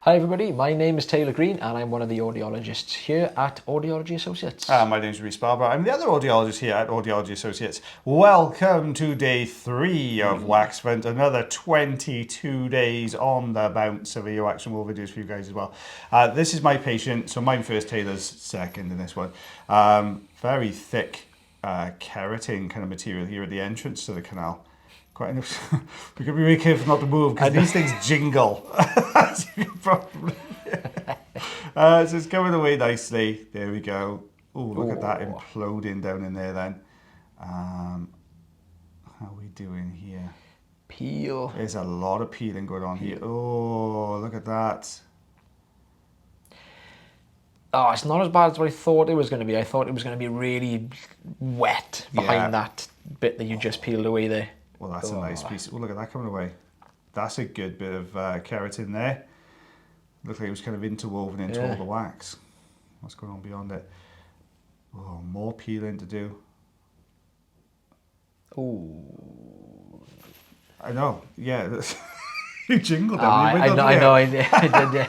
Hi everybody, my name is Taylor Green and I'm one of the audiologists here at Audiology Associates. My name is Rhys Barber. I'm the other audiologist here at Audiology Associates. Welcome to day 3 of Waxvent. Another 22 days on the bounce of earwax and more videos for you guys as well. This is my patient, so mine first, Taylor's second in this one. Very thick keratin kind of material here at the entrance to the canal. Quite enough. We've got to be really careful not to move because these things jingle. As you can probably. So it's coming away nicely. There we go. Oh, look at that imploding down in there then. How are we doing here? Peel. There's a lot of peeling going on here. Oh, look at that. Oh, it's not as bad as what I thought it was going to be. I thought it was going to be really wet behind that bit that you just peeled away there. Well, that's a nice piece. Oh, look at that coming away. That's a good bit of keratin there. Looks like it was kind of interwoven into all the wax. What's going on beyond it? Oh, more peeling to do. Oh, I know. Yeah, you jingled. I know. I did. Yeah.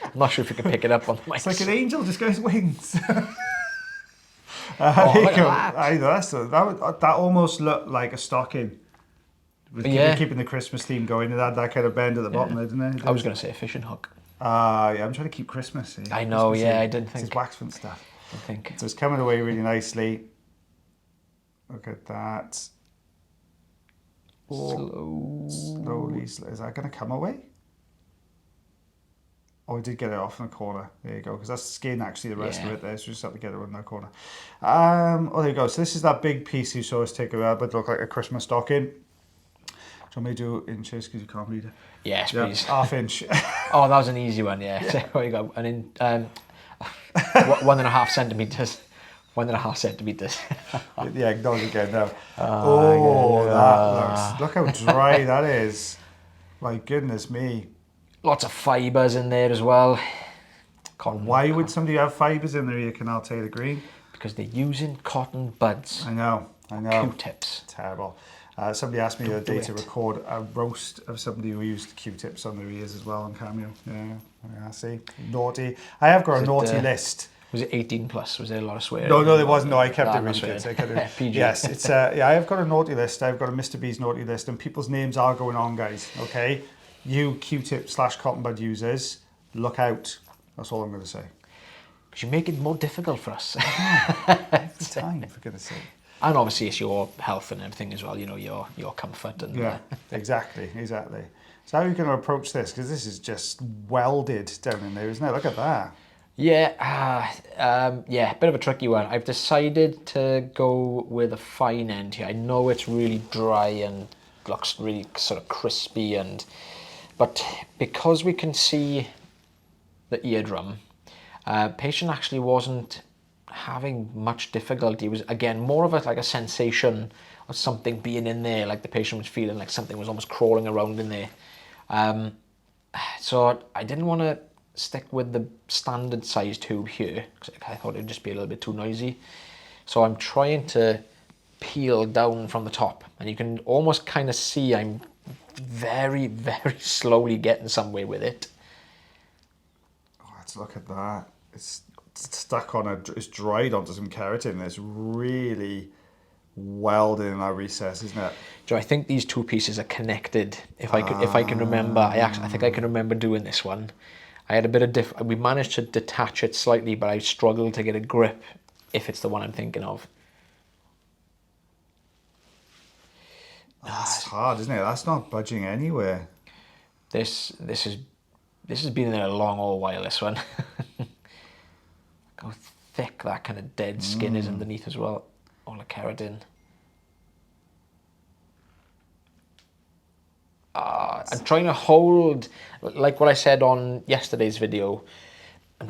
I'm not sure if you can pick it up on the mic. It's like an angel just got his wings. Look at that. I know that almost looked like a stocking. With keeping the Christmas theme going, it had that kind of bend at the bottom, didn't it? I was going to say a fishing hook. Yeah, I'm trying to keep Christmas. I know. Christmas I didn't think. It's Waxvent stuff. I think. So it's coming away really nicely. Look at that. Slowly. Is that going to come away? Oh, I did get it off in the corner. There you go, because that's skin actually, the rest of it there, so just have to get it in that corner. Oh, there you go. So this is that big piece you saw us take out, but look like a Christmas stocking. Do you want me to do inches, because you can't read it? Yes, please. Half inch. Oh, that was an easy one, yeah. So there you go. And in 1.5 centimeters. 1.5 centimeters. Yeah, acknowledge again now. That looks, look how dry that is. My goodness me. Lots of fibres in there as well. Why would somebody have fibres in their ear canal, Taylor Green? Because they're using cotton buds. I know. Q-tips. Terrible. Somebody asked me the other day to record a roast of somebody who used Q-tips on their ears as well on Cameo. Yeah, see? Naughty. I have got a naughty list. Was it 18 plus? Was there a lot of swearing? No, there wasn't. No, I kept it really good. PG. Yes, it's I have got a naughty list. I've got a Mr. B's naughty list, and people's names are going on, guys. Okay, you Q-tip / cotton bud users, look out. That's all I'm going to say. Because you make it more difficult for us. It's time, for goodness sake. And obviously, it's your health and everything as well. You know, your comfort and. Yeah, exactly. So how are you going to approach this? Because this is just welded down in there, isn't it? Look at that. Yeah, bit of a tricky one. I've decided to go with a fine end here. I know it's really dry and looks really sort of crispy, but because we can see the eardrum, patient actually wasn't having much difficulty. It was, again, more of like a sensation of something being in there, like the patient was feeling like something was almost crawling around in there. So I didn't want to stick with the standard size tube here because I thought it would just be a little bit too noisy. So I'm trying to peel down from the top, and you can almost kind of see I'm very, very slowly getting somewhere with it. Oh, let's look at that. It's stuck on it's dried onto some keratin. It's really welded in that recess, isn't it? So I think these two pieces are connected. If I can remember, I think I can remember doing this one. I had a bit of we managed to detach it slightly, but I struggled to get a grip if it's the one I'm thinking of. That's hard, isn't it? That's not budging anywhere. This has been there a long old while, this one. How thick that kind of dead skin is underneath as well. All the keratin. I'm trying to hold, like what I said on yesterday's video, I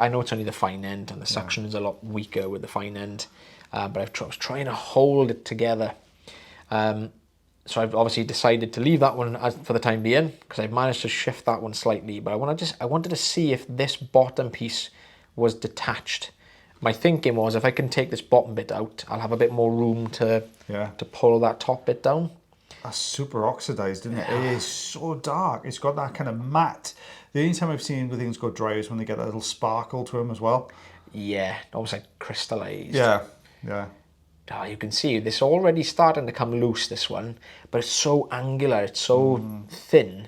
know it's only the fine end and the suction is a lot weaker with the fine end, but I was trying to hold it together. So I've obviously decided to leave that one for the time being because I've managed to shift that one slightly, but I wanted to see if this bottom piece was detached. My thinking was if I can take this bottom bit out, I'll have a bit more room to pull that top bit down. That's super oxidized, isn't it? It is so dark. It's got that kind of matte. The only time I've seen things go dry is when they get that little sparkle to them as well. Yeah, almost like crystallized. Yeah, yeah. Oh, you can see this already starting to come loose, this one, but it's so angular, it's so thin.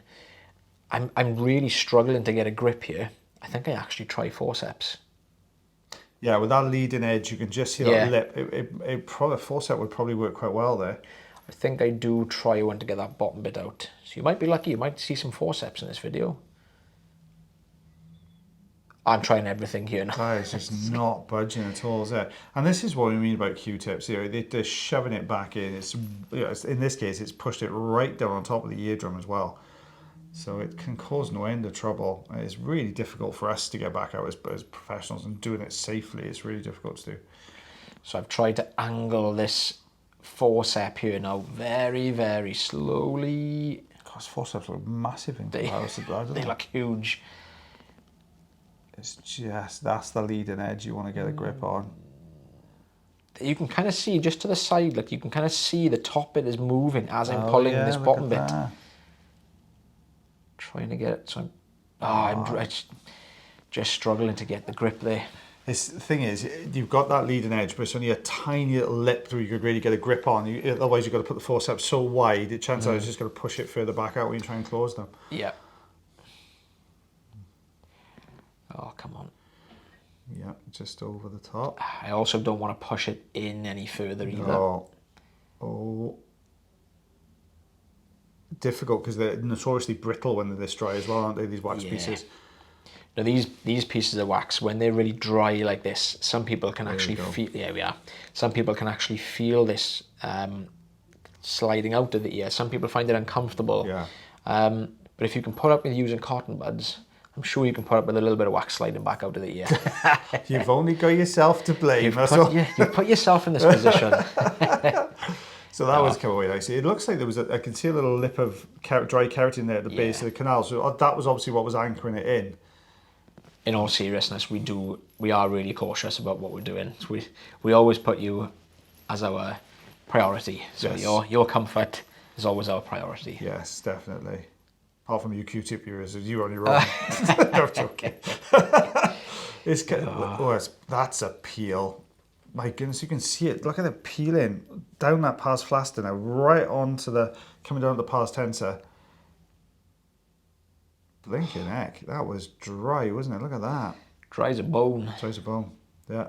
I'm really struggling to get a grip here. I think I actually try forceps. Yeah, with that leading edge, you can just see Yeah. that lip. It probably, a forcep would probably work quite well there. I think I do try one to get that bottom bit out. So you might be lucky, you might see some forceps in this video. I'm trying everything here now. That is just not budging at all, is it? And this is what we mean about Q-tips. You know, they're shoving it back in. It's, you know, in this case, it's pushed it right down on top of the eardrum as well. So it can cause no end of trouble. It's really difficult for us to get back out as professionals, and doing it safely, it's really difficult to do. So I've tried to angle this forcep here now very, very slowly. Gosh, forceps look massive in comparison. They look huge. It's just, that's the leading edge you want to get a grip on. You can kind of see just to the side, like you can kind of see the top bit is moving as I'm pulling this bottom bit. Trying to get it, so I'm just struggling to get the grip there. The thing is, you've got that leading edge, but it's only a tiny little lip that you could really get a grip on. Otherwise, you've got to put the forceps so wide, the chance is just going to push it further back out when you try and close them. Yeah. Oh, come on. Yeah, just over the top. I also don't want to push it in any further either. Oh. Difficult, because they're notoriously brittle when they're this dry as well, aren't they, these wax pieces? Now these pieces of wax, when they're really dry like this, some people can actually feel, some people can actually feel this sliding out of the ear. Some people find it uncomfortable. Yeah. But if you can put up with using cotton buds, I'm sure you can put up with a little bit of wax sliding back out of the ear. You've only got yourself to blame. You've put yourself in this position. So that was coming away nicely. It looks like there was I can see a little lip of dry keratin there at the base of the canal. So that was obviously what was anchoring it in. In all seriousness, we are really cautious about what we're doing. So we always put you as our priority. So your comfort is always our priority. Yes, definitely. Apart from you Q-tip viewers, you're on your own. No, I'm joking. It's that's a peel. My goodness, you can see it. Look at it peeling down that pars flaster now, right onto the, coming down to the pars tensor. Blinking heck, that was dry, wasn't it? Look at that. Dry as a bone. Dry as a bone, yeah.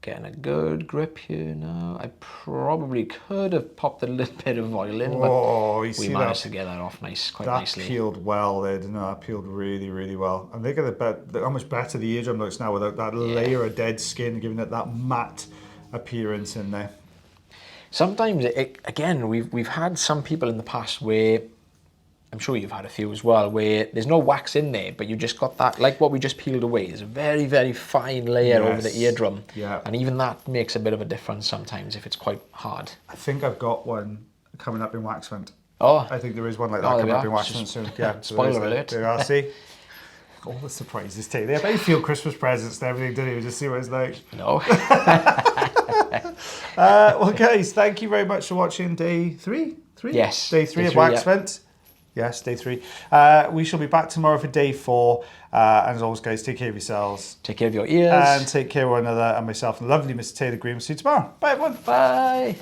Getting a good grip here now. I probably could have popped a little bit of oil in, but we managed to get that off quite nicely. That peeled well there, didn't it? That peeled really, really well. And look at how much better the eardrum looks now without that layer of dead skin, giving it that matte appearance in there. Sometimes, again, we've had some people in the past where, I'm sure you've had a few as well, where there's no wax in there, but you just got that, like what we just peeled away, there's a very, very fine layer over the eardrum. Yeah. And even that makes a bit of a difference sometimes if it's quite hard. I think I've got one coming up in Waxvent. Oh. I think there is one like that coming up in Waxvent soon. Yeah. Spoiler alert. There are, see? All the surprises take. They bet you feel Christmas presents and everything, don't you? Just see what it's like. No. Well, guys, thank you very much for watching day three. Yes. Day three of Waxvent. Yes, day 3. We shall be back tomorrow for day 4. And as always, guys, take care of yourselves. Take care of your ears. And take care of one another and myself and the lovely Mr. Taylor Green. We'll see you tomorrow. Bye, everyone. Bye.